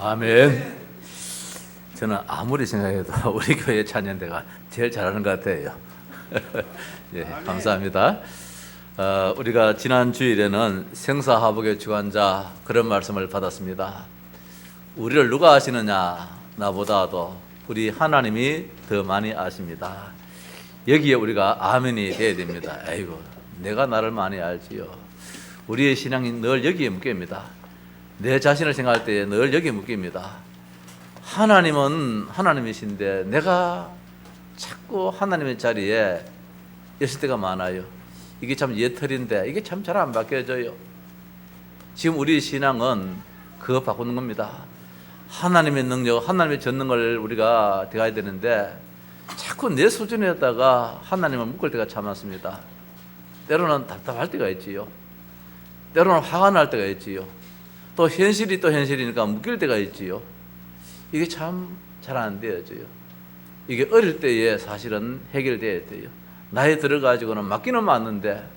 아멘. 저는 아무리 생각해도 우리 교회 찬양대가 제일 잘하는 것 같아요. 예, 감사합니다. 우리가 지난 주일에는 생사화복의 주관자 그런 말씀을 받았습니다. 우리를 누가 아시느냐? 나보다도 우리 하나님이 더 많이 아십니다. 여기에 우리가 아멘이 돼야 됩니다. 아이고, 내가 나를 많이 알지요. 우리의 신앙이 늘 여기에 묶입니다. 내 자신을 생각할 때 늘 여기에 묶입니다. 하나님은 하나님이신데 내가 자꾸 하나님의 자리에 있을 때가 많아요. 이게 참 예틀인데 이게 참 잘 안 바뀌어져요. 지금 우리 신앙은 그거 바꾸는 겁니다. 하나님의 능력, 하나님의 전능을 우리가 대해야 되는데 자꾸 내 수준에다가 하나님을 묶을 때가 참 많습니다. 때로는 답답할 때가 있지요. 때로는 화가 날 때가 있지요. 또 현실이 또 현실이니까 묶일 때가 있지요. 이게 참 잘 안 되어져요. 이게 어릴 때에 사실은 해결돼야 돼요. 나이 들어가지고는 맞기는 맞는데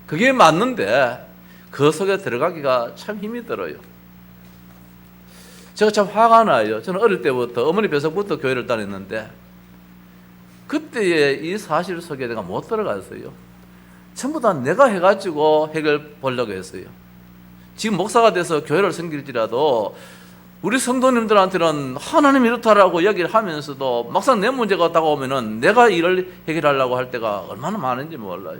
그게 맞는데 그 속에 들어가기가 참 힘이 들어요. 제가 참 화가 나요. 저는 어릴 때부터 어머니 뱃속부터 교회를 다녔는데 그때의 이 사실 속에 내가 못 들어갔어요. 전부 다 내가 해가지고 해결 보려고 했어요. 지금 목사가 돼서 교회를 섬길지라도 우리 성도님들한테는 하나님 이렇다라고 얘기를 하면서도 막상 내 문제가 다가오면은 내가 이를 해결하려고 할 때가 얼마나 많은지 몰라요.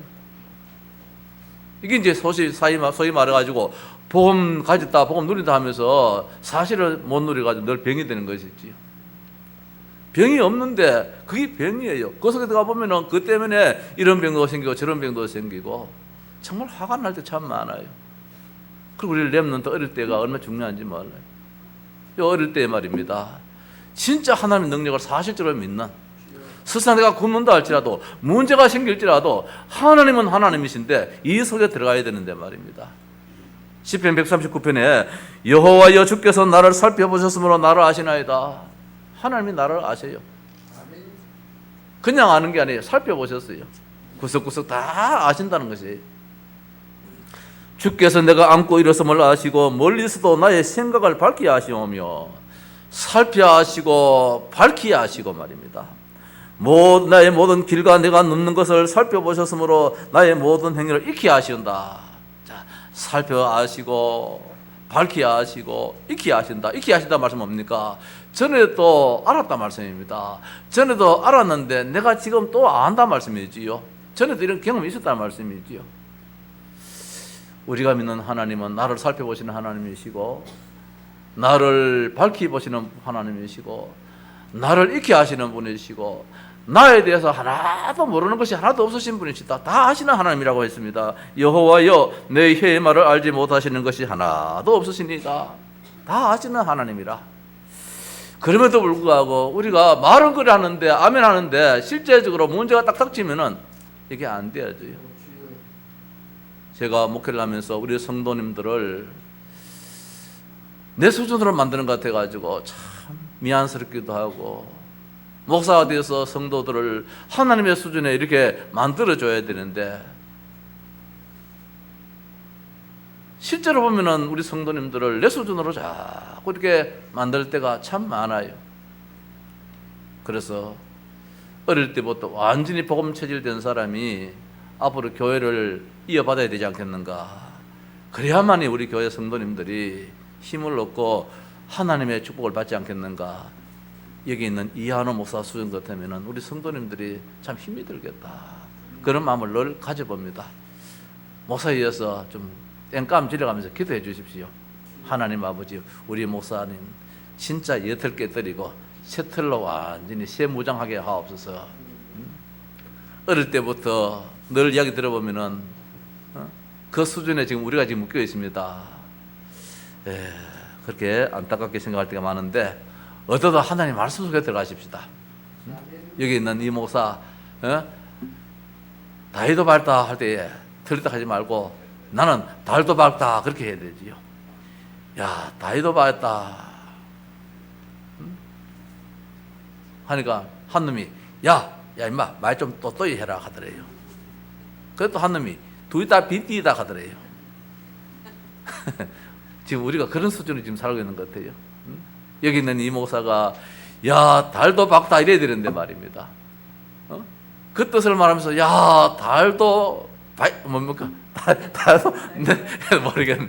이게 이제 소위 말해가지고 복음 가졌다, 복음 누린다 하면서 사실을 못 누려가지고 늘 병이 되는 것이지요. 병이 없는데 그게 병이에요. 그 속에 들어가 보면은 그 때문에 이런 병도 생기고 저런 병도 생기고 정말 화가 날 때 참 많아요. 그리고 우리 렘넌트 어릴 때가 얼마나 중요한지 몰라요. 어릴 때 말입니다. 진짜 하나님의 능력을 사실적으로 믿는 설사 내가 굶는다 할지라도 문제가 생길지라도 하나님은 하나님이신데 이 속에 들어가야 되는데 말입니다. 시편 139편에 여호와여 주께서 나를 살펴보셨으므로 나를 아시나이다. 하나님이 나를 아세요. 그냥 아는 게 아니에요. 살펴보셨어요. 구석구석 다 아신다는 것이에요. 주께서 내가 앉고 일어섬을 아시고 멀리서도 나의 생각을 밝히 아시오며 살펴 아시고 밝히 아시고 말입니다. 나의 모든 길과 내가 눕는 것을 살펴보셨으므로 나의 모든 행위를 익히 아시온다. 자, 살펴 아시고 밝히 아시고 익히 아신다. 익히 아신다 말씀 뭡니까? 전에도 알았다 말씀입니다. 전에도 알았는데 내가 지금 또 안다 말씀이지요. 전에도 이런 경험이 있었다는 말씀이지요. 우리가 믿는 하나님은 나를 살펴보시는 하나님이시고 나를 밝히 보시는 하나님이시고 나를 익히 아시는 분이시고 나에 대해서 하나도 모르는 것이 하나도 없으신 분이시다. 다 아시는 하나님이라고 했습니다. 여호와여 내 혀의 말을 알지 못하시는 것이 하나도 없으시니다. 다 아시는 하나님이라. 그럼에도 불구하고 우리가 말은 그래 하는데 아멘 하는데 실제적으로 문제가 딱 닥치면은 이게 안 되어져요. 제가 목회를 하면서 우리 성도님들을 내 수준으로 만드는 것 같아가지고 참 미안스럽기도 하고 목사가 되어서 성도들을 하나님의 수준에 이렇게 만들어줘야 되는데 실제로 보면은 우리 성도님들을 내 수준으로 자꾸 이렇게 만들 때가 참 많아요. 그래서 어릴 때부터 완전히 복음 체질된 사람이 앞으로 교회를 이어받아야 되지 않겠는가. 그래야만이 우리 교회 성도님들이 힘을 얻고 하나님의 축복을 받지 않겠는가. 여기 있는 이한호 목사 수준 같으면 우리 성도님들이 참 힘이 들겠다. 그런 마음을 늘 가져봅니다. 목사에 이어서 좀 땡감 지려가면서 기도해 주십시오. 하나님 아버지, 우리 목사님 진짜 여틀 깨뜨리고 새틀로 완전히 새무장하게 하옵소서. 어릴 때부터 늘 이야기 들어보면은 그 수준에 지금 우리가 지금 묶여 있습니다. 그렇게 안타깝게 생각할 때가 많은데 어떠다 하나님 말씀 속에 들어가십시다. 여기 있는 이 목사 다이도 밝다 할 때에 틀리다 하지 말고 나는 달도 밝다 그렇게 해야 되지요. 야, 다이도 밝다 하니까 한 놈이 야 임마 말 좀 또또이 해라 하더래요. 그래도 한 놈이 둘 다 빗디다 하더래요. 지금 우리가 그런 수준으로 지금 살고 있는 것 같아요. 여기 있는 이 목사가 야 달도 박다 이래야 되는데 말입니다. 그 뜻을 말하면서 야 달도 뭡니까? 달도 네, 모르겠네.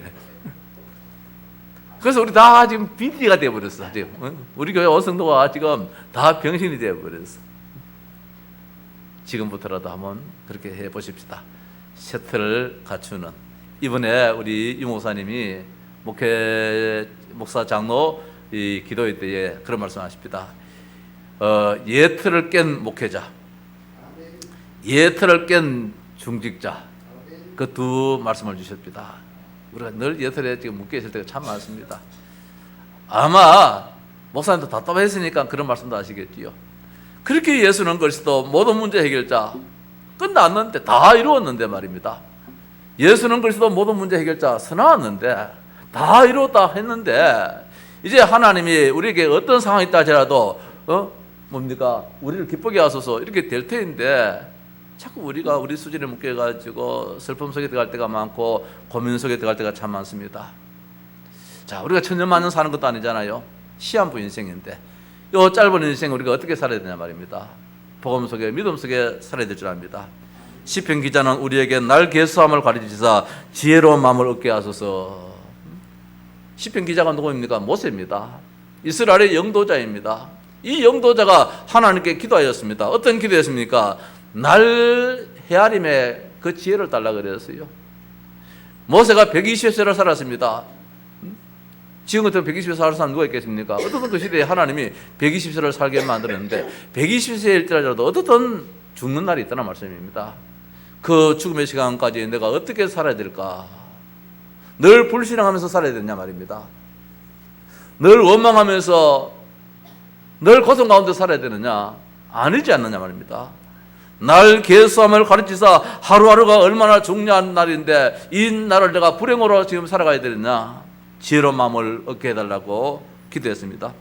그래서 우리 다 지금 빈티가 되어버렸어. 지금 우리 교회 어성도가 지금 다 병신이 되어버렸어. 지금부터라도 한번 그렇게 해보십시다. 셔틀을 갖추는. 이번에 우리 유 목사님이 목사 장로 이 기도회 때에 그런 말씀하십니다. 예틀을 깬 목회자, 예틀을 깬 중직자, 그 두 말씀을 주셨습니다. 우리가 늘 예틀에 지금 묶여 있을 때가 참 많습니다. 아마 목사님도 답답했으니까 그런 말씀도 하시겠지요. 그렇게 예수는 그리스도 모든 문제 해결자 끝났는데 다 이루었는데 말입니다. 예수는 그리스도 모든 문제 해결자 서나왔는데 다 이루었다 했는데 이제 하나님이 우리에게 어떤 상황이 있다 하더라도 뭡니까? 우리를 기쁘게 하소서 이렇게 될 테인데 자꾸 우리가 우리 수준에 묶여가지고 슬픔 속에 들어갈 때가 많고 고민 속에 들어갈 때가 참 많습니다. 자, 우리가 천년만년 사는 것도 아니잖아요. 시한부 인생인데 이 짧은 인생 우리가 어떻게 살아야 되냐 말입니다. 복음 속에 믿음 속에 살아야 될 줄 압니다. 시편 기자는 우리에게 날 계수함을 가르치사 지혜로운 마음을 얻게 하소서. 시편 기자가 누구입니까? 모세입니다. 이스라엘의 영도자입니다. 이 영도자가 하나님께 기도하였습니다. 어떤 기도였습니까? 날 헤아림에 그 지혜를 달라 그랬어요. 모세가 120세를 살았습니다. 지금 같은 120세 살 사람 누가 있겠습니까? 어떻든 그 시대에 하나님이 120세를 살게 만들었는데 120세일 때라도 어떻든 죽는 날이 있다는 말씀입니다. 그 죽음의 시간까지 내가 어떻게 살아야 될까? 늘 불신앙하면서 살아야 되냐 말입니다. 늘 원망하면서 늘 고통 가운데 살아야 되느냐? 아니지 않느냐 말입니다. 날 계수함을 가르치사 하루하루가 얼마나 중요한 날인데 이 날을 내가 불행으로 지금 살아가야 되느냐? 지혜로운 마음을 얻게 해달라고 기도했습니다.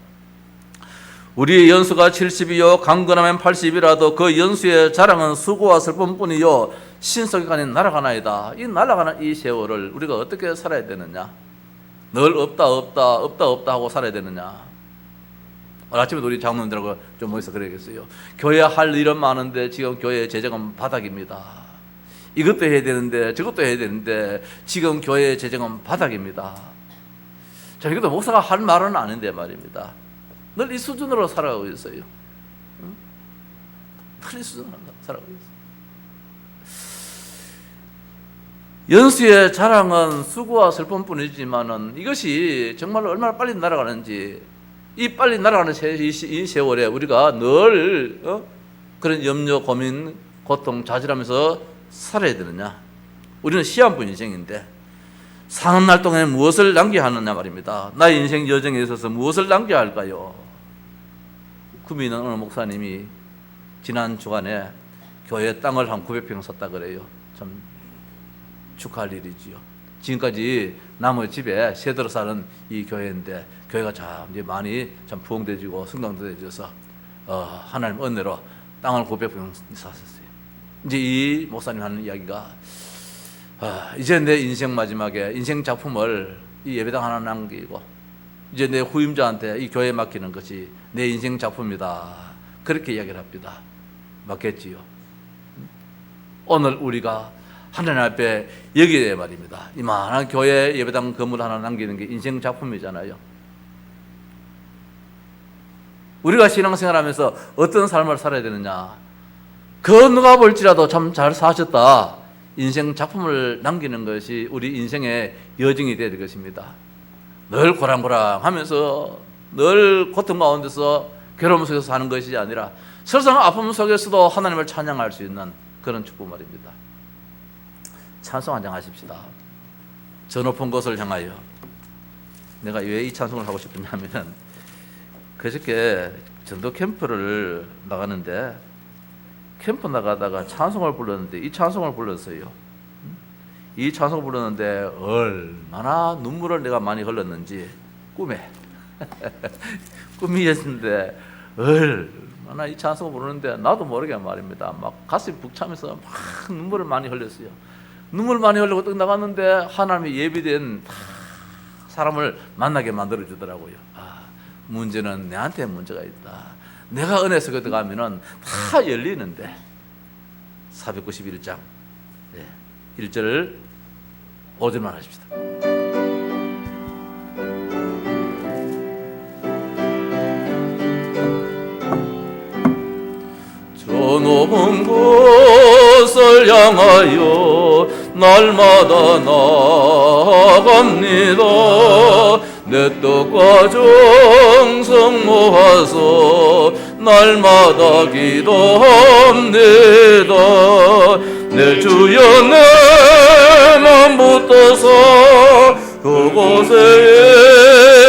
우리의 연수가 70이요 강건하면 80이라도 그 연수의 자랑은 수고와 슬픔뿐이요 신속이 가는 날아가나이다. 이 날아가는 이 세월을 우리가 어떻게 살아야 되느냐? 늘 없다 하고 살아야 되느냐? 오늘 아침에 우리 장로님들하고 좀 모여서 그러겠어요. 교회 할 일은 많은데 지금 교회 재정은 바닥입니다. 이것도 해야 되는데 저것도 해야 되는데 지금 교회 재정은 바닥입니다. 자, 이것도 목사가 할 말은 아닌데 말입니다. 늘 이 수준으로 살아가고 있어요. 늘 이 수준으로 살아가고 있어요. 연수의 자랑은 수고와 슬픔뿐이지만은 이것이 정말 얼마나 빨리 날아가는지 이 빨리 날아가는 이 세월에 우리가 늘 그런 염려, 고민, 고통, 좌절하면서 살아야 되느냐? 우리는 시한부 인생인데 사는 날 동안에 무엇을 남겨야 하느냐 말입니다. 나의 인생 여정에 있어서 무엇을 남겨야 할까요? 구미 있는 어느 목사님이 지난 주간에 교회 땅을 한 900평 샀다 그래요. 참 축하할 일이지요. 지금까지 나무 집에 새들어 사는 이 교회인데 교회가 참 이제 많이 참 부흥되지고 성장되어져서 하나님 은혜로 땅을 900평 샀었어요. 이제 이 목사님 하는 이야기가 이제 내 인생 마지막에 인생 작품을 이 예배당 하나 남기고 이제 내 후임자한테 이 교회에 맡기는 것이 내 인생 작품이다. 그렇게 이야기를 합니다. 맞겠지요. 오늘 우리가 하나님 앞에 여기에 말입니다. 이만한 교회 예배당 건물 하나 남기는 게 인생 작품이잖아요. 우리가 신앙생활하면서 어떤 삶을 살아야 되느냐? 그 누가 볼지라도 참 잘 사셨다. 인생 작품을 남기는 것이 우리 인생의 여정이 되어야 될 것입니다. 늘 고랑고랑하면서 늘 고통 가운데서 괴로움 속에서 사는 것이 아니라 세상 아픔 속에서도 하나님을 찬양할 수 있는 그런 축복 말입니다. 찬송 한 장 하십시다. 저 높은 곳을 향하여. 내가 왜 이 찬송을 하고 싶었냐면 그저께 전도 캠프를 나가는데 캠프 나가다가 찬송을 불렀는데 이 찬송을 불렀어요. 이 찬송을 불렀는데 얼마나 눈물을 내가 많이 흘렸는지 꿈에 꿈이었는데 얼마나 이 찬송을 부르는데 나도 모르게 말입니다. 막 가슴이 벅차면서 막 눈물을 많이 흘렸어요. 눈물 많이 흘리고 딱 나갔는데 하나님이 예비된 사람을 만나게 만들어 주더라고요. 문제는 내한테 문제가 있다. 내가 은혜 속에 들어가면은 다 열리는데. 491장 1절 5절만 하십시다. 저 높은 곳을 향하여 날마다 나아갑니다. 내 뜻과 정성 모아서 날마다 기도합니다. 내 주여 내 맘 붙어서 그곳에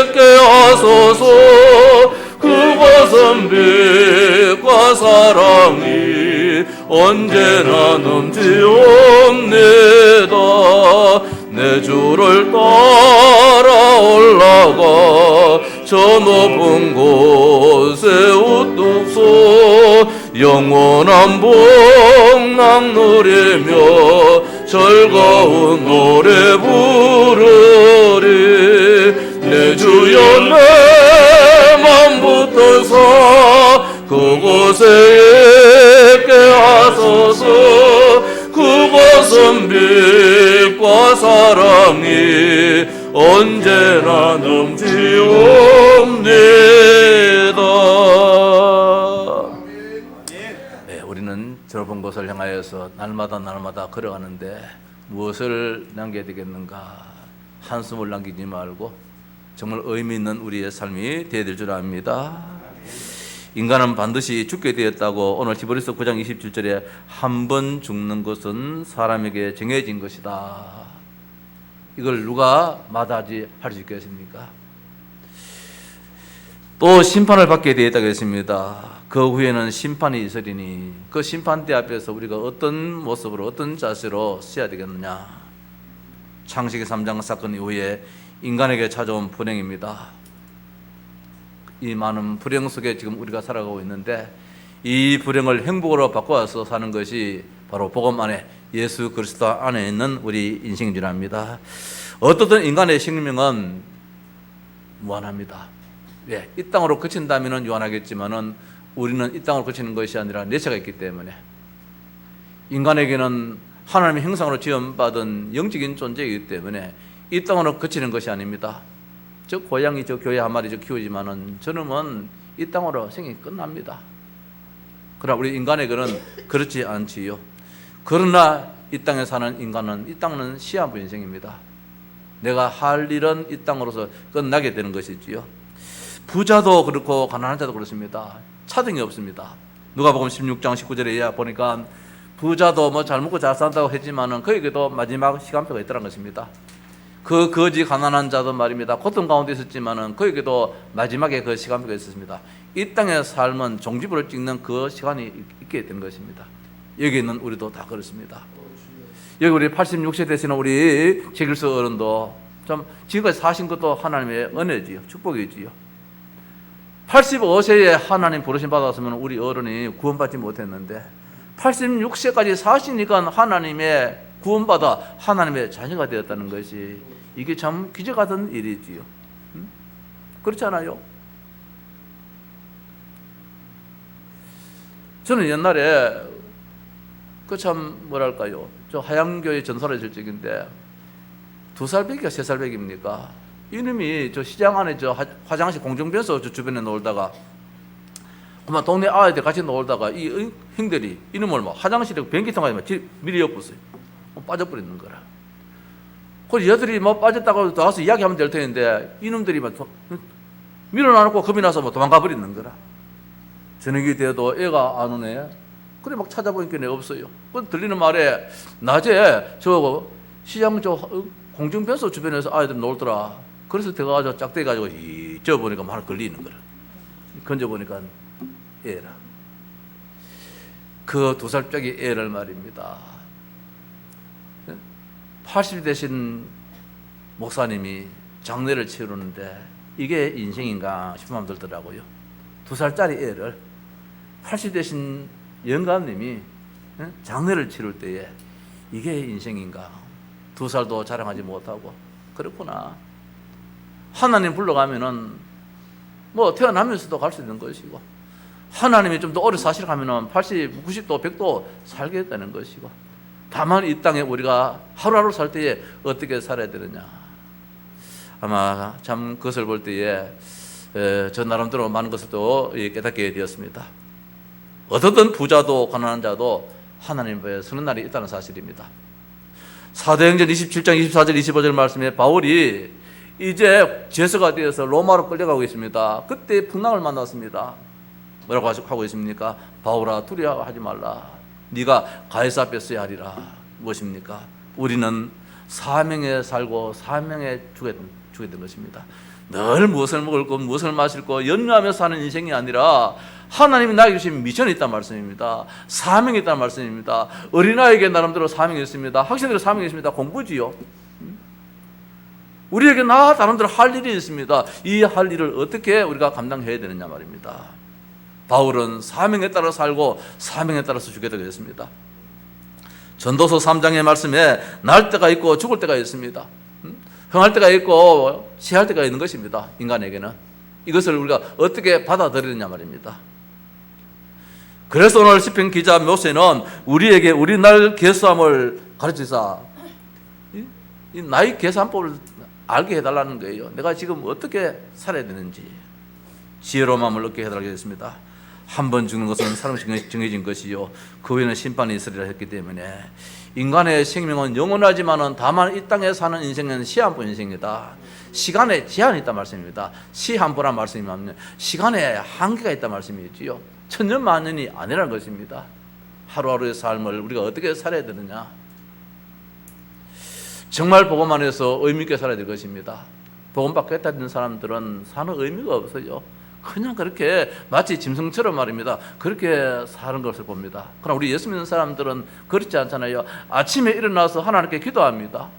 있게 하소서. 그곳은 빛과 사랑이 언제나 넘치옵니다. 내 주를 따라 올라가 저 높은 곳에 우뚝 서 영원한 복락 누리며 즐거운 노래 부르리. 내 주여 내 맘 붙어서 그곳에 있게 하소서. 그곳은 빛과 사랑이 언제나 넘치옵니다. 네, 우리는 저 높은 곳을 향하여서 날마다 걸어가는데 무엇을 남겨야 되겠는가? 한숨을 남기지 말고 정말 의미 있는 우리의 삶이 되어야 될 줄 압니다. 인간은 반드시 죽게 되었다고 오늘 히브리서 9장 27절에 한 번 죽는 것은 사람에게 정해진 것이다. 이걸 누가 마다하지 할 수 있겠습니까? 또 심판을 받게 되었다고 했습니다. 그 후에는 심판이 있으리니 그 심판대 앞에서 우리가 어떤 모습으로 어떤 자세로 서야 되겠느냐. 창세기 3장 사건 이후에 인간에게 찾아온 불행입니다. 이 많은 불행 속에 지금 우리가 살아가고 있는데 이 불행을 행복으로 바꿔서 사는 것이 바로 복음 안에 예수 그리스도 안에 있는 우리 인생인 줄 압니다. 어떻든 인간의 생명은 무한합니다. 예, 이 땅으로 그친다면 유한하겠지만은 우리는 이 땅으로 그치는 것이 아니라 내세가 있기 때문에 인간에게는 하나님의 형상으로 지음받은 영적인 존재이기 때문에 이 땅으로 그치는 것이 아닙니다. 저 고양이 저 교회 한 마리 저 키우지만은 저놈은 이 땅으로 생이 끝납니다. 그러나 우리 인간에게는 그렇지 않지요. 그러나 이 땅에 사는 인간은 이 땅은 시한부 인생입니다. 내가 할 일은 이 땅으로서 끝나게 되는 것이지요. 부자도 그렇고 가난한 자도 그렇습니다. 차등이 없습니다. 누가복음 16장 19절에 보니까 부자도 뭐 잘 먹고 잘 산다고 했지만은 그에게도 마지막 시간표가 있다는 것입니다. 그 거지 가난한 자도 말입니다. 고통 가운데 있었지만은 그에게도 마지막에 그 시간표가 있었습니다. 이 땅의 삶은 종지부를 찍는 그 시간이 있게 된 것입니다. 여기 있는 우리도 다 그렇습니다. 여기 우리 86세 되시는 우리 최길수 어른도 좀 지금까지 사신 것도 하나님의 은혜지요, 축복이지요. 85세에 하나님 부르심 받았으면 우리 어른이 구원받지 못했는데 86세까지 사시니까 하나님의 구원받아 하나님의 자녀가 되었다는 것이 이게 참 기적 같은 일이지요. 그렇지 않아요? 저는 옛날에 그 참 뭐랄까요, 저 하양교회 전설의 절적인데 2살배기가 3살배기입니까? 이놈이 저 시장 안에 저 화장실 공중변소 저 주변에 놀다가 그만 동네 아이들 같이 놀다가 이 형들이 이놈을 막 화장실에 변기통 가지고 미리 엿었어요. 빠져버리는 거라. 그래서 얘들이 뭐 빠졌다고 나와서 이야기하면 될 텐데 이놈들이 막 밀어놔놓고 겁이 나서 뭐 도망가 버리는 거라. 저녁이 돼도 애가 안 오네. 그래 막 찾아보니까 내 없어요. 그 들리는 말에 낮에 저 시장 저 공중변소 주변에서 아이들 놀더라. 그래서 들어가서 짝대기 가지고 저 보니까 하나 걸리는 거라. 건져 보니까 애라. 그 2살짜리 애를 말입니다. 80이 되신 목사님이 장례를 치르는데 이게 인생인가 싶은 마음 들더라고요. 2살짜리 애를 80 되신 영감님이 장례를 치를 때에 이게 인생인가. 2살도 자랑하지 못하고 그렇구나. 하나님 불러가면은 뭐 태어나면서도 갈 수 있는 것이고, 하나님이 좀 더 오래 사시려 하면은 80, 90도, 100도 살겠다는 것이고, 다만 이 땅에 우리가 하루하루 살 때에 어떻게 살아야 되느냐. 아마 참 그것을 볼 때에 저 나름대로 많은 것을 또 깨닫게 되었습니다. 어떻든 부자도 가난한 자도 하나님 앞에 서는 날이 있다는 사실입니다. 사도행전 27장 24절 25절 말씀에 바울이 이제 죄수가 되어서 로마로 끌려가고 있습니다. 그때 풍랑을 만났습니다. 뭐라고 하고 있습니까? 바울아, 두려워하지 말라. 네가 가이사 앞에 서야 하리라. 무엇입니까? 우리는 사명에 살고 사명에 죽게 된 것입니다. 늘 무엇을 먹을 것, 무엇을 마실 것 연구하며 사는 인생이 아니라 하나님이 나에게 주신 미션이 있다는 말씀입니다. 사명이 있다는 말씀입니다. 어린아이에게 나름대로 사명이 있습니다. 학생들의 사명이 있습니다. 공부지요. 우리에게 나름대로 할 일이 있습니다. 이 할 일을 어떻게 우리가 감당해야 되느냐 말입니다. 바울은 사명에 따라 살고 사명에 따라서 죽게 되겠습니다. 전도서 3장의 말씀에 날 때가 있고 죽을 때가 있습니다. 흥할 때가 있고 시할 때가 있는 것입니다. 인간에게는. 이것을 우리가 어떻게 받아들이느냐 말입니다. 그래서 오늘 시편 기자 모세는 우리에게 우리 날 계수함을 가르치사 이 나의 계산법을 알게 해달라는 거예요. 내가 지금 어떻게 살아야 되는지 지혜로운 마음을 얻게 해달라고 했습니다. 한 번 죽는 것은 사람이 정해진 것이요 그 후에는 심판이 있으리라 했기 때문에 인간의 생명은 영원하지만은 다만 이 땅에 사는 인생은 시한부 인생이다. 시간에 제한이 있단 말씀입니다. 시한부란 말씀이면 시간에 한계가 있단 말씀이지요. 천년 만년이 아니라는 것입니다. 하루하루의 삶을 우리가 어떻게 살아야 되느냐. 정말 복음 안에서 의미 있게 살아야 될 것입니다. 복음 받겠다는 사람들은 사는 의미가 없어요. 그냥 그렇게 마치 짐승처럼 말입니다. 그렇게 사는 것을 봅니다. 그러나 우리 예수 믿는 사람들은 그렇지 않잖아요. 아침에 일어나서 하나님께 기도합니다.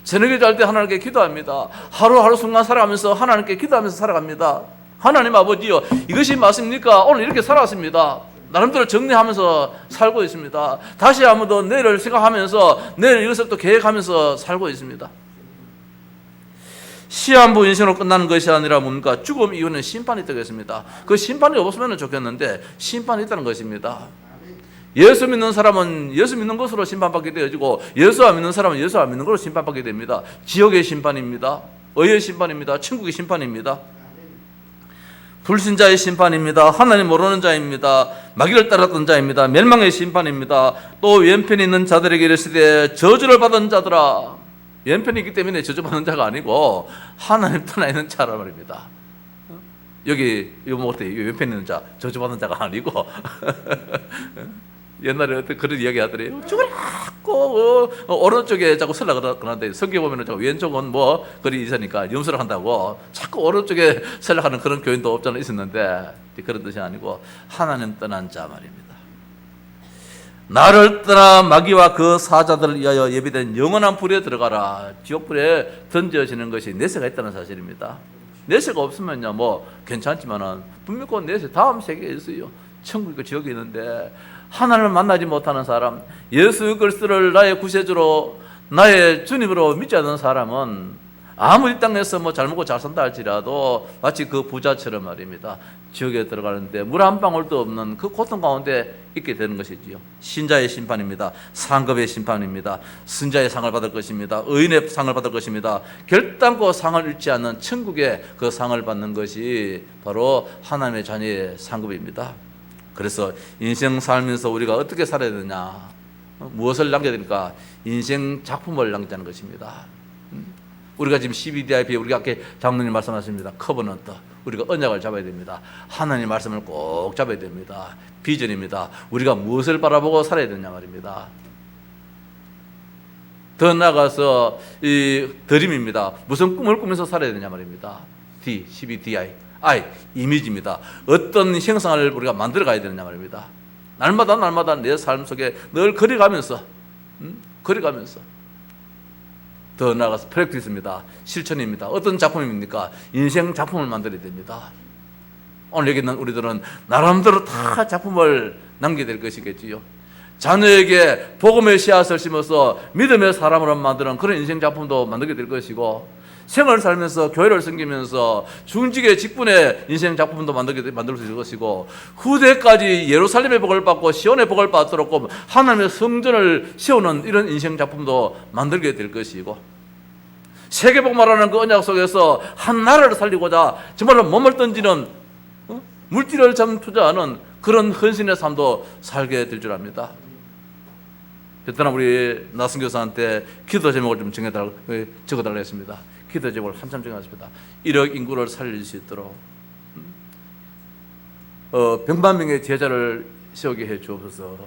저녁에 잘 때 하나님께 기도합니다. 하루하루 순간 살아가면서 하나님께 기도하면서 살아갑니다. 하나님 아버지요, 이것이 맞습니까? 오늘 이렇게 살았습니다. 나름대로 정리하면서 살고 있습니다. 다시 한번 더 내일을 생각하면서 내일 이것을 또 계획하면서 살고 있습니다. 시한부 인생으로 끝나는 것이 아니라 뭡니까? 죽음 이후는 심판이 되겠습니다. 그 심판이 없으면 좋겠는데 심판이 있다는 것입니다. 예수 믿는 사람은 예수 믿는 것으로 심판받게 되어지고 예수 안 믿는 사람은 예수 안 믿는 것으로 심판받게 됩니다. 지옥의 심판입니다. 의의 심판입니다. 천국의 심판입니다. 불신자의 심판입니다. 하나님 모르는 자입니다. 마귀를 따랐던 자입니다. 멸망의 심판입니다. 또 왼편에 있는 자들에게 이르시되 저주를 받은 자들아. 왼편이 있기 때문에 저주받는 자가 아니고 하나님 떠나 있는 자라 말입니다. 여기 이거 뭐 어때? 왼편에 있는 자 저주받는 자가 아니고 옛날에 어떤 그런 이야기 하더래요. 죽으라고 오른쪽에 자꾸 설라 그러는데 성경 보면은 자꾸 왼쪽은 뭐 그리 있으니까 염소를 한다고 자꾸 오른쪽에 설라하는 그런 교인도 없잖아 있었는데 그런 뜻이 아니고 하나님 떠난 자 말입니다. 나를 떠나 마귀와 그 사자들을 위하여 예비된 영원한 불에 들어가라. 지옥불에 던져지는 것이 내세가 있다는 사실입니다. 내세가 없으면요 뭐 괜찮지만은 분명히 그 내세 다음 세계에 있어요. 천국 있고 지옥이 있는데 하나님을 만나지 못하는 사람, 예수 그리스도를 나의 구세주로 나의 주님으로 믿지 않는 사람은 아무리 땅에서 뭐 잘 먹고 잘 산다 할지라도 마치 그 부자처럼 말입니다. 지옥에 들어가는데 물 한 방울도 없는 그 고통 가운데 있게 되는 것이지요. 신자의 심판입니다. 상급의 심판입니다. 선자의 상을 받을 것입니다. 의인의 상을 받을 것입니다. 결단코 상을 잃지 않는 천국의 그 상을 받는 것이 바로 하나님의 자녀의 상급입니다. 그래서 인생 살면서 우리가 어떻게 살아야 되느냐, 무엇을 남겨야 되니까 인생 작품을 남기자는 것입니다. 우리가 지금 CBDIP 우리가 아까 장로님 말씀하십니다. 커버넌트 우리가 언약을 잡아야 됩니다. 하나님 말씀을 꼭 잡아야 됩니다. 비전입니다. 우리가 무엇을 바라보고 살아야 되냐 말입니다. 더 나아가서 이 드림입니다. 무슨 꿈을 꾸면서 살아야 되냐 말입니다. D, CBDI, I, 이미지입니다. 어떤 형상을 우리가 만들어 가야 되느냐 말입니다. 날마다 내 삶 속에 늘 그려가면서 더 나아가서 프랙티스입니다. 실천입니다. 어떤 작품입니까? 인생 작품을 만들어야 됩니다. 오늘 여기 있는 우리들은 나름대로 다 작품을 남겨야 될 것이겠지요. 자녀에게 복음의 씨앗을 심어서 믿음의 사람으로 만드는 그런 인생 작품도 만들게 될 것이고 생을 살면서 교회를 섬기면서 중직의 직분의 인생 작품도 만들 수 있을 것이고, 후대까지 예루살렘의 복을 받고 시온의 복을 받도록 하나님의 성전을 세우는 이런 인생 작품도 만들게 될 것이고, 세계복 말하는 그 언약 속에서 한 나라를 살리고자 정말로 몸을 던지는, 물질을 참 투자하는 그런 헌신의 삶도 살게 될 줄 압니다. 베트남 우리 나승 교사한테 기도 제목을 좀 적어달라 했습니다. 기도 제목을 한참 정했습니다. 1억 인구를 살릴 수 있도록 100만 명의 제자를 세우게 해 주옵소서.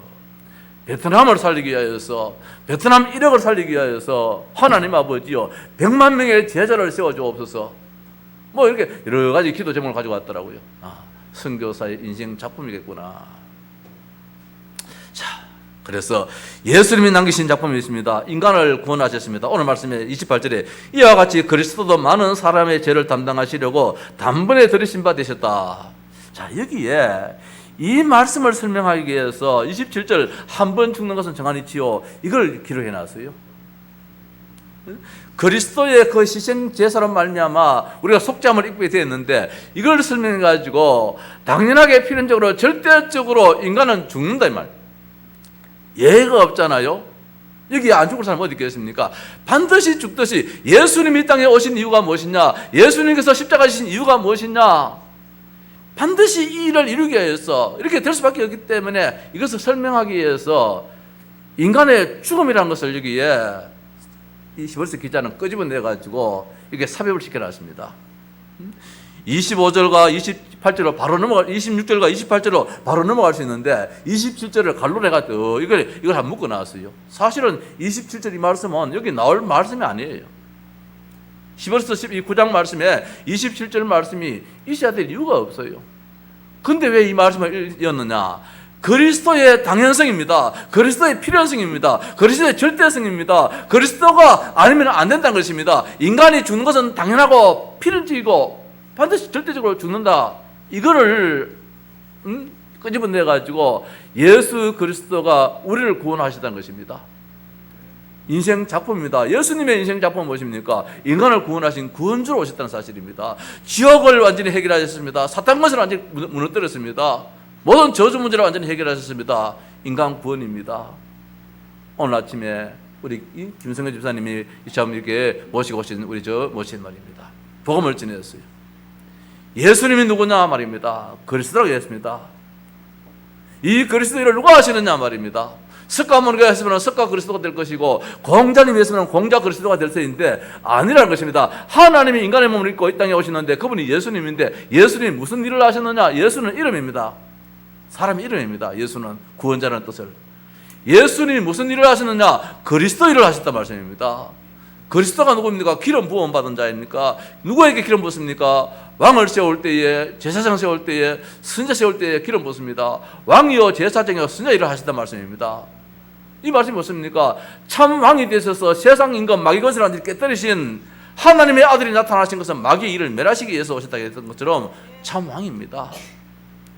베트남을 살리기 위하여서, 베트남 1억을 살리기 위하여서 하나님 아버지요 100만 명의 제자를 세워 주옵소서. 뭐 이렇게 여러 가지 기도 제목을 가지고 왔더라고요. 선교사의 인생 작품이겠구나. 자, 그래서 예수님이 남기신 작품이 있습니다. 인간을 구원하셨습니다. 오늘 말씀에 28절에 이와 같이 그리스도도 많은 사람의 죄를 담당하시려고 단번에 들이신 바 되셨다. 자, 여기에 이 말씀을 설명하기 위해서 27절 한 번 죽는 것은 정한이지요, 이걸 기록해 놨어요. 그리스도의 그 희생 제사로 말미암아 우리가 속죄함을 입게 되었는데, 이걸 설명해 가지고 당연하게 필연적으로 절대적으로 인간은 죽는다 이 말. 예가 없잖아요. 여기 안 죽을 사람 어디 있겠습니까? 반드시 죽듯이. 예수님이 이 땅에 오신 이유가 무엇이냐? 예수님께서 십자가 지신 이유가 무엇이냐? 반드시 이 일을 이루기 위해서 이렇게 될 수밖에 없기 때문에 이것을 설명하기 위해서 인간의 죽음이라는 것을 여기에 이 시벌스 기자는 끄집어내가지고 이게 삽입을 시켜놨습니다. 25절과 28절로 바로 넘어갈, 26절과 28절로 바로 넘어갈 수 있는데 27절을 갈로내가지고 이걸 한번 묶어 놨어요. 사실은 27절 이 말씀은 여기 나올 말씀이 아니에요. 시버스 12장 말씀에 27절 말씀이 있어야 될 이유가 없어요. 근데 왜 이 말씀을 이었느냐? 그리스도의 당연성입니다. 그리스도의 필연성입니다. 그리스도의 절대성입니다. 그리스도가 아니면 안 된다는 것입니다. 인간이 죽는 것은 당연하고 필연적이고 반드시 절대적으로 죽는다. 이거를 끄집어내가지고 예수 그리스도가 우리를 구원하시다는 것입니다. 인생 작품입니다. 예수님의 인생 작품은 무엇입니까? 인간을 구원하신 구원주로 오셨다는 사실입니다. 지옥을 완전히 해결하셨습니다. 사탄 것을 완전히 무너뜨렸습니다. 모든 저주 문제를 완전히 해결하셨습니다. 인간 구원입니다. 오늘 아침에 우리 김성현 집사님이 참 이렇게 모시고 오신 우리 모신 말입니다. 복음을 전했어요. 예수님이 누구냐 말입니다. 그리스도라고 했습니다. 이 그리스도를 누가 하시느냐 말입니다. 석가모니가 했으면 석가 그리스도가 될 것이고, 공자님이 했으면 공자 그리스도가 될 터인데 아니라는 것입니다. 하나님이 인간의 몸을 입고 이 땅에 오시는데 그분이 예수님인데, 예수님이 무슨 일을 하셨느냐? 예수는 이름입니다. 사람 이름입니다. 예수는 구원자라는 뜻을. 예수님이 무슨 일을 하셨느냐? 그리스도 일을 하셨단 말씀입니다. 그리스도가 누구입니까? 기름 부음 받은 자입니까? 누구에게 기름 부었습니까? 왕을 세울 때에, 제사장 세울 때에, 선자 세울 때에 기름 부었습니다. 왕이요 제사장이요 선자 일을 하셨단 말씀입니다. 이 말씀이 무엇입니까? 참 왕이 되셔서 세상 임금 마귀 권세를 완전히 깨뜨리신 하나님의 아들이 나타나신 것은 마귀의 일을 멸하시기 위해서 오셨다고 했던 것처럼 참 왕입니다.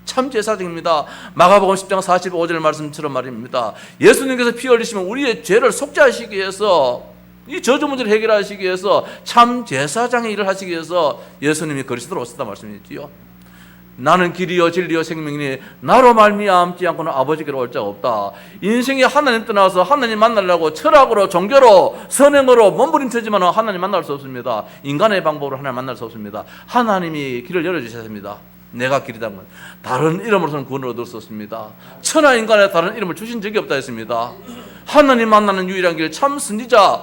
참 제사장입니다. 마가복음 10장 45절 말씀처럼 말입니다. 예수님께서 피 흘리시면 우리의 죄를 속죄하시기 위해서, 이 저주 문제를 해결하시기 위해서 참 제사장의 일을 하시기 위해서 예수님이 그리스도로 오셨다 말씀이지요. 나는 길이요 진리요 생명이니 나로 말미암지 않고는 아버지께로 올 자가 없다. 인생이 하나님 떠나서 하나님 만나려고 철학으로 종교로 선행으로 몸부림치지만 하나님 만날 수 없습니다. 인간의 방법으로 하나님 만날 수 없습니다. 하나님이 길을 열어주셔야 합니다. 내가 길이다면 다른 이름으로서는 구원을 얻을 수 없습니다. 천하 인간에 다른 이름을 주신 적이 없다 했습니다. 하나님 만나는 유일한 길, 참 선지자,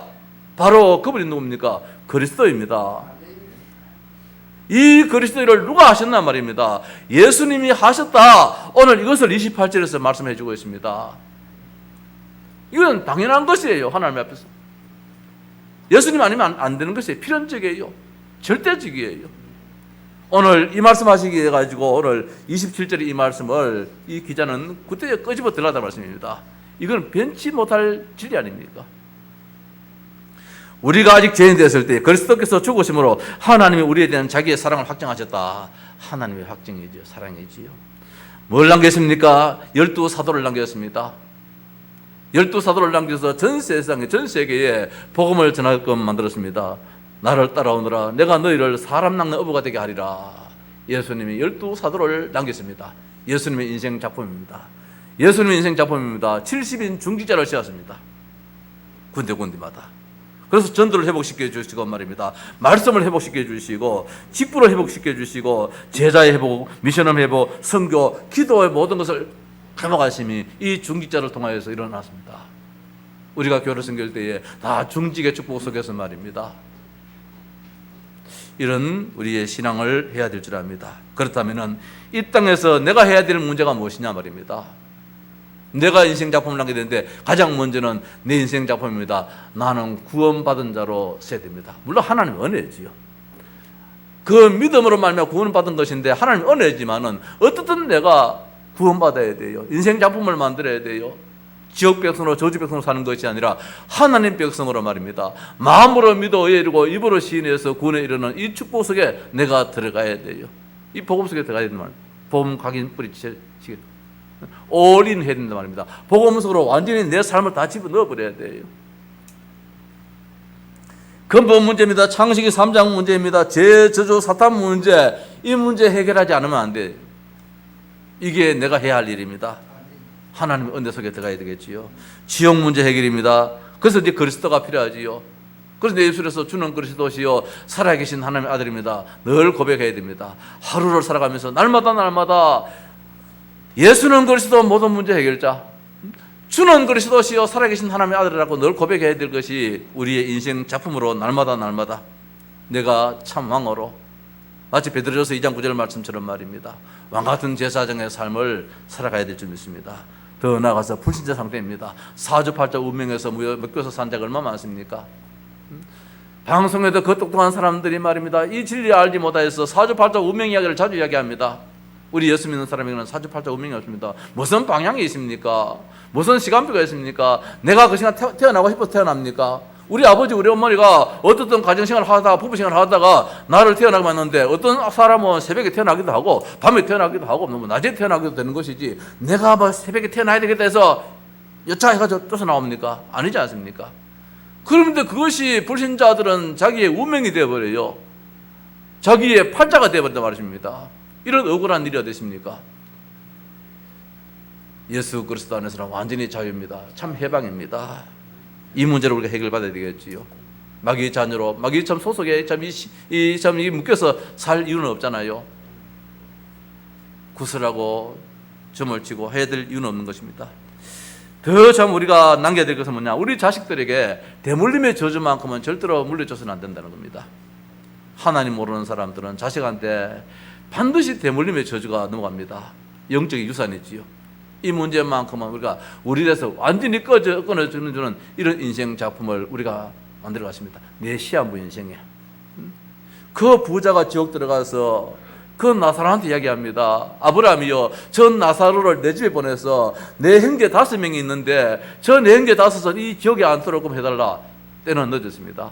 바로 그분이 누굽니까? 그리스도입니다. 이 그리스도를 누가 하셨나 말입니다. 예수님이 하셨다. 오늘 이것을 28절에서 말씀해 주고 있습니다. 이건 당연한 것이에요. 하나님 앞에서. 예수님 아니면 안 되는 것이에요. 필연적이에요. 절대적이에요. 오늘 이 말씀 하시기 위해 가지고 오늘 27절의 이 말씀을 이 기자는 그때 끄집어 들라다 말씀입니다. 이건 변치 못할 진리 아닙니까? 우리가 아직 죄인 되었을 때 그리스도께서 죽으심으로 하나님이 우리에 대한 자기의 사랑을 확정하셨다. 하나님의 확정이지요. 사랑이지요. 뭘 남겼습니까? 12사도를 남겼습니다. 12사도를 남겨서 전 세상에, 전 세계에 복음을 전하게끔 만들었습니다. 나를 따라오너라. 내가 너희를 사람 낚는 어부가 되게 하리라. 예수님이 12사도를 남겼습니다. 예수님의 인생 작품입니다. 예수님의 인생 작품입니다. 70인 중직자를 세웠습니다. 군데군데마다. 그래서 전도를 회복시켜 주시고 말입니다. 말씀을 회복시켜 주시고 직분을 회복시켜 주시고 제자의 회복, 미션의 회복, 선교, 기도의 모든 것을 회복하심이 이 중직자를 통하여서 일어났습니다. 우리가 교회를 섬길 때에 다 중직의 축복 속에서 말입니다. 이런 우리의 신앙을 해야 될 줄 압니다. 그렇다면 이 땅에서 내가 해야 될 문제가 무엇이냐 말입니다. 내가 인생 작품을 하게 되는데 가장 먼저는 내 인생 작품입니다. 나는 구원받은 자로 서야 됩니다. 물론 하나님 은혜지요. 그 믿음으로 말미암아 구원받은 것인데 하나님 은혜지만은 어떻든 내가 구원받아야 돼요. 인생 작품을 만들어야 돼요. 지역 백성으로 저주 백성으로 사는 것이 아니라 하나님 백성으로 말입니다. 마음으로 믿어 이르고 입으로 시인해서 구원에 이르는 이 축복 속에 내가 들어가야 돼요. 이 복음 속에 들어가야 된단 말이에요. 복음 각인 뿌리치게 올인 해야 된단 말입니다. 복음 속으로 완전히 내 삶을 다 집어넣어 버려야 돼요. 근본 문제입니다. 창세기 3장 문제입니다. 죄, 저주, 사탄 문제, 이 문제 해결하지 않으면 안 돼요. 이게 내가 해야 할 일입니다. 하나님의 은혜 속에 들어가야 되겠지요. 지역 문제 해결입니다. 그래서 이제 그리스도가 필요하지요. 그래서 예수께서 주는 그리스도시요 살아계신 하나님의 아들입니다. 늘 고백해야 됩니다. 하루를 살아가면서 날마다 예수는 그리스도 모든 문제 해결자, 주는 그리스도시요 살아계신 하나님의 아들이라고 늘 고백해야 될 것이 우리의 인생 작품으로 날마다 내가 참 왕으로, 마치 베드로전서 2장 9절 말씀처럼 말입니다. 왕같은 제사장의 삶을 살아가야 될 줄 믿습니다. 더 나아가서 불신자 상태입니다. 사주팔자 운명에서 묶여서 산 자가 얼마나 많습니까? 방송에도 그 똑똑한 사람들이 말입니다. 이 진리 알지 못하여서 사주팔자 운명 이야기를 자주 이야기합니다. 우리 예수 믿는 사람에게는 사주팔자 운명이 없습니다. 무슨 방향이 있습니까? 무슨 시간표가 있습니까? 내가 그 시간 태어나고 싶어서 태어납니까? 우리 아버지 우리 어머니가 어떻든 가정생활을 하다가 부부생활을 하다가 나를 태어나게 만났는데 어떤 사람은 새벽에 태어나기도 하고 밤에 태어나기도 하고 너무 낮에 태어나기도 되는 것이지 내가 뭐 새벽에 태어나야 되겠다 해서 여차해가지고 떠서 나옵니까? 아니지 않습니까? 그런데 그것이 불신자들은 자기의 운명이 되어버려요. 자기의 팔자가 되어버린단 말입니다. 이런 억울한 일이 어디 있습니까? 예수 그리스도 안에서는 완전히 자유입니다. 참 해방입니다. 이 문제를 우리가 해결받아야 되겠지요. 마귀의 자녀로, 마귀의 참 소속에 이 묶여서 살 이유는 없잖아요. 구슬하고 점을 치고 해야 될 이유는 없는 것입니다. 더 참 우리가 남겨야 될 것은 뭐냐? 우리 자식들에게 대물림의 저주만큼은 절대로 물려줘서는 안 된다는 겁니다. 하나님 모르는 사람들은 자식한테 반드시 대물림의 저주가 넘어갑니다. 영적인 유산이지요. 이 문제만큼은 우리가 우리에서 완전히 끊어주는 이런 인생 작품을 우리가 만들어 갔습니다. 내 시한부 인생에. 그 부자가 지옥 들어가서 그 나사로한테 이야기합니다. 아브라함이요, 전 나사로를 내 집에 보내서 내 형제 5명이 있는데 저 내 형제 5은 이 지옥에 안 들어오게끔 해달라. 때는 늦었습니다.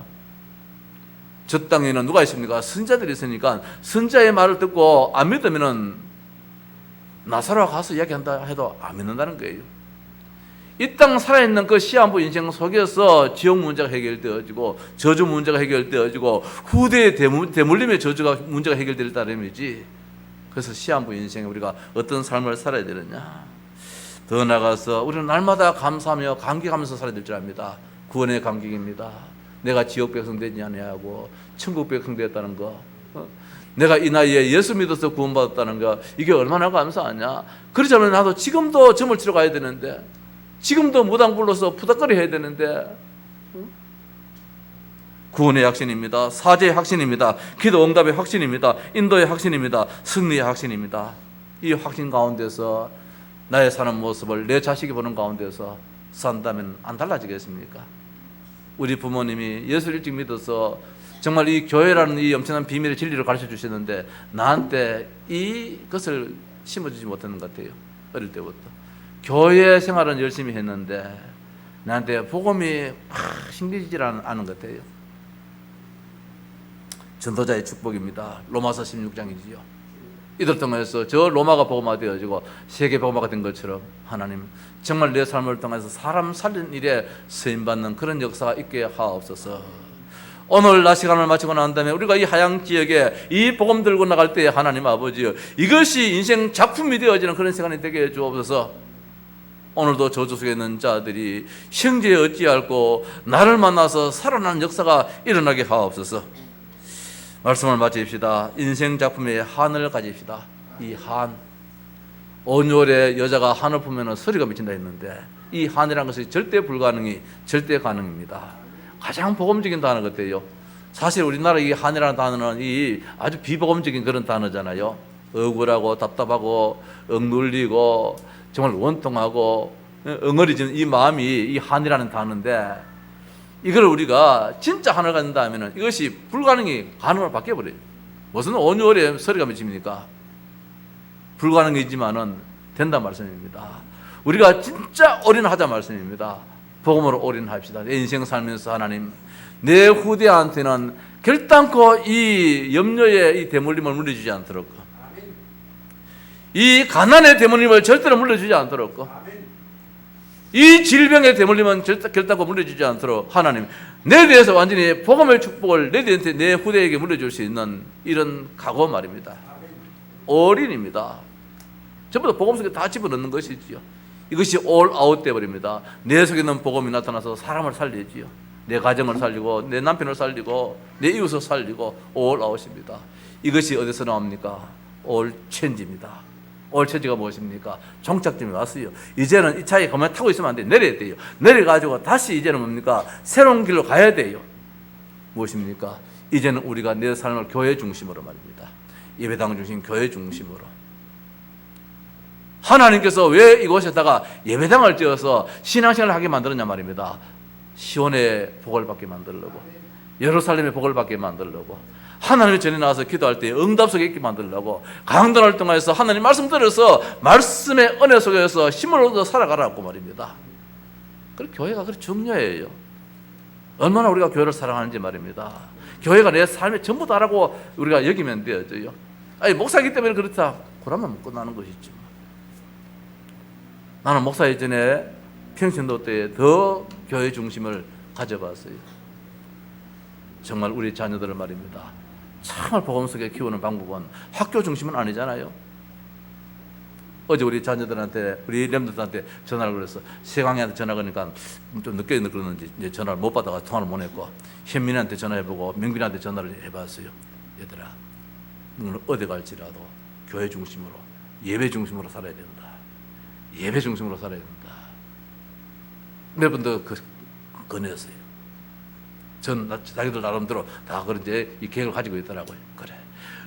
저 땅에는 누가 있습니까? 선자들이 있으니까 선자의 말을 듣고 안 믿으면은 나사로가 가서 이야기한다 해도 안 믿는다는 거예요. 이 땅 살아있는 그 시한부 인생 속에서 지옥 문제가 해결되어지고 저주 문제가 해결되어지고 후대의 대물림의 저주가 문제가 해결될 따름이지. 그래서 시한부 인생에 우리가 어떤 삶을 살아야 되느냐. 더 나아가서 우리는 날마다 감사하며 감격하면서 살아야 될 줄 압니다. 구원의 감격입니다. 내가 지옥 백성 되지 아니하고 천국 백성 되었다는 거. 내가 이 나이에 예수 믿어서 구원받았다는 거, 이게 얼마나 감사하냐. 그렇지 않으면 나도 지금도 점을 치러 가야 되는데, 지금도 무당 불러서 푸닥거리 해야 되는데. 구원의 확신입니다. 사죄의 확신입니다. 기도 응답의 확신입니다. 인도의 확신입니다. 승리의 확신입니다. 이 확신 가운데서 나의 사는 모습을 내 자식이 보는 가운데서 산다면 안 달라지겠습니까? 우리 부모님이 예수를 일찍 믿어서 정말 이 교회라는 이 엄청난 비밀의 진리를 가르쳐 주시는데 나한테 이것을 심어주지 못하는 것 같아요. 어릴 때부터 교회 생활은 열심히 했는데 나한테 복음이 신기지질 않은 것 같아요. 전도자의 축복입니다. 로마서 16장이지요. 이들 통해서 저 로마가 복음화 되어지고 세계 복음화가 된 것처럼 하나님 정말 내 삶을 통해서 사람 살린 일에 쓰임받는 그런 역사가 있게 하옵소서. 오늘 낮 시간을 마치고 난 다음에 우리가 이 하양 지역에 이 복음 들고 나갈 때 하나님 아버지요, 이것이 인생 작품이 되어지는 그런 시간이 되게 해주옵소서. 오늘도 저주 속에 있는 자들이 형제 어찌할꼬 나를 만나서 살아나는 역사가 일어나게 하옵소서. 말씀을 마칩시다. 인생 작품의 한을 가집시다. 이 한, 온유월에 여자가 한을 보면 소리가 미친다 했는데 이 한이라는 것이 절대 불가능이 절대 가능입니다. 가장 복음적인 단어 같아요. 사실 우리나라 이 한이라는 단어는 이 아주 비복음적인 그런 단어잖아요. 억울하고 답답하고 억눌리고 정말 원통하고 엉어리지는 이 마음이 이 한이라는 단어인데, 이걸 우리가 진짜 한을 갖는다 하면 이것이 불가능이 가능으로 바뀌어버려요. 무슨 온유월에 소리가 미칩니까? 불가능이지만은 된다 말씀입니다. 우리가 진짜 올인하자 말씀입니다. 복음으로 올인합시다. 내 인생 살면서 하나님, 내 후대한테는 결단코 이 염려의 이 대물림을 물려주지 않도록, 이 가난의 대물림을 절대로 물려주지 않도록, 이 질병의 대물림은 결단코 물려주지 않도록 하나님, 내 대해서 완전히 복음의 축복을 내 대한테, 내 후대에게 물려줄 수 있는 이런 각오 말입니다. 올인입니다. 전부 다 복음 속에 다 집어넣는 것이지요. 이것이 올 아웃 되어버립니다. 내 속에 있는 복음이 나타나서 사람을 살리지요. 내 가정을 살리고 내 남편을 살리고 내 이웃을 살리고 올 아웃입니다. 이것이 어디서 나옵니까? 올 체인지입니다. 올 체인지가 무엇입니까? 종착점이 왔어요. 이제는 이 차에 가만히 타고 있으면 안 돼요. 내려야 돼요. 내려가지고 다시 이제는 뭡니까? 새로운 길로 가야 돼요. 무엇입니까? 이제는 우리가 내 삶을 교회 중심으로 말입니다. 예배당 중심, 교회 중심으로. 하나님께서 왜 이곳에다가 예배당을 지어서 신앙생활을 하게 만들었냐 말입니다. 시온의 복을 받게 만들려고, 예루살렘의 복을 받게 만들려고, 하나님의 전에 나와서 기도할 때 응답 속에 있게 만들려고, 강단을 통해서 하나님 말씀 들어서 말씀의 은혜 속에서 힘을 얻어 살아가라고 말입니다. 그 교회가 그렇게 중요해요. 얼마나 우리가 교회를 사랑하는지 말입니다. 교회가 내 삶의 전부 다라고 우리가 여기면 되어져요. 아니, 목사이기 때문에 그렇다, 그러면 끝나는 것이죠. 나는 목사 이전에 평신도 때 더 교회 중심을 가져봤어요. 정말 우리 자녀들을 말입니다. 정말 복음 속에 키우는 방법은 학교 중심은 아니잖아요. 어제 우리 자녀들한테, 우리 렘들한테 전화를 걸어서 세강이한테 전화 거니까 좀 늦게 그러는지 이제 전화를 못 받아가 통화를 못 했고, 현민한테 전화해보고 명빈한테 전화를 해봤어요. 얘들아, 너는 어디 갈지라도 교회 중심으로, 예배 중심으로 살아야 된다. 예배 중심으로 살아야 된다. 몇 번도 권했어요. 전 자기들 나름대로 다 그런 이제 이 계획을 가지고 있더라고요. 그래,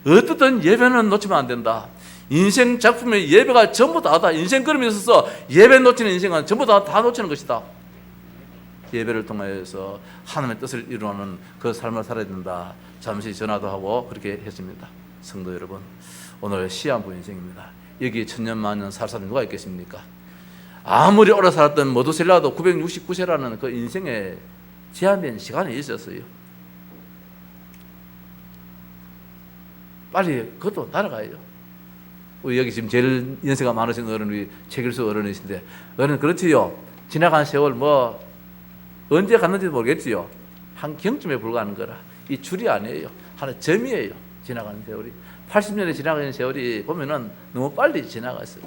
어떻든 예배는 놓치면 안 된다. 인생 작품의 예배가 전부 다다. 인생 걸음에 있어서 예배 놓치는 인생은 전부 다 놓치는 것이다. 예배를 통해서 하나님의 뜻을 이루는 그 삶을 살아야 된다. 잠시 전화도 하고 그렇게 했습니다. 성도 여러분, 오늘 시한부 인생입니다. 여기 천년만년 살 사람이 누가 있겠습니까? 아무리 오래 살았던 모두셀라도 969세라는 그 인생에 제한된 시간이 있었어요. 빨리 그것도 날아가요. 우리 여기 지금 제일 연세가 많으신 어른이 최길수 어른이신데, 어른 그렇지요. 지나간 세월 뭐 언제 갔는지도 모르겠지요. 한 경쯤에 불과한 거라. 이 줄이 아니에요. 하나 점이에요. 지나가는 세월이. 80년에 지나가는 세월이 보면은 너무 빨리 지나갔어요.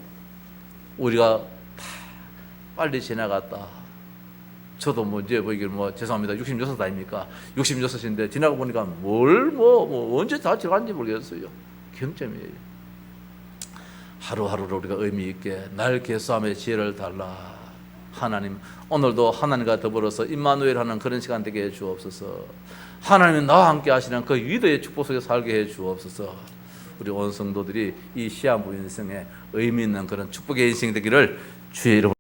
우리가 다 빨리 지나갔다. 저도 뭐 이제 보기를 뭐 죄송합니다. 66 아닙니까? 66인데 지나가 보니까 언제 다 지나간지 모르겠어요. 경점이에요. 하루하루를 우리가 의미 있게 날 계수함의 지혜를 달라. 하나님, 오늘도 하나님과 더불어서 임마누엘 하는 그런 시간 되게 해 주옵소서. 하나님은 나와 함께 하시는 그 위대의 축복 속에 살게 해 주옵소서. 우리 온 성도들이 이 시한부 인생에 의미 있는 그런 축복의 인생이 되기를 주의 이름으로